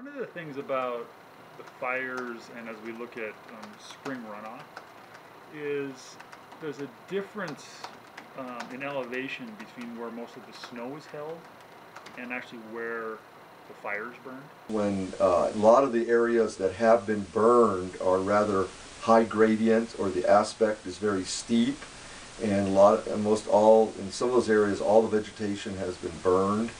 One of the things about the fires, and as we look at spring runoff, is there's a difference in elevation between where most of the snow is held and actually where the fires burned. When A lot of the areas that have been burned are rather high gradient, or the aspect is very steep, and in some of those areas all the vegetation has been burned.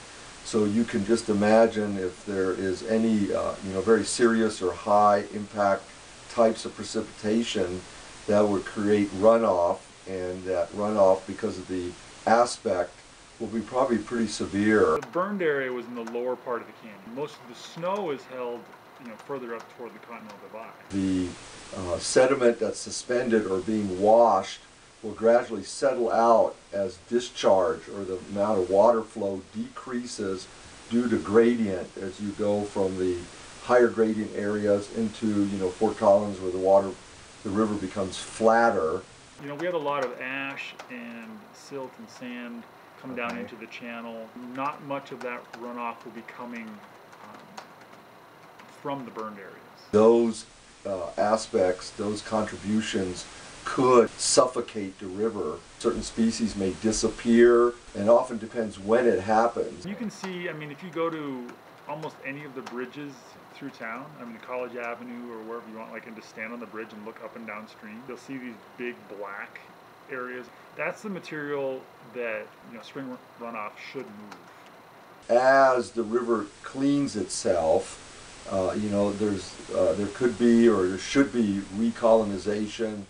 So you can just imagine if there is any very serious or high impact types of precipitation that would create runoff, and that runoff, because of the aspect, will be probably pretty severe. The burned area was in the lower part of the canyon. Most of the snow is held further up toward the Continental Divide. The sediment that's suspended or being washed will gradually settle out as discharge, or the amount of water flow decreases due to gradient as you go from the higher gradient areas into Fort Collins, where the river becomes flatter. We had a lot of ash and silt and sand come down into the channel. Not much of that runoff will be coming from the burned areas. Those aspects, those contributions could suffocate the river. Certain species may disappear, and often depends when it happens. You can see, if you go to almost any of the bridges through town, College Avenue or wherever you want, and to stand on the bridge and look up and downstream, you'll see these big black areas. That's the material that spring runoff should move. As the river cleans itself, there could be, or there should be, recolonization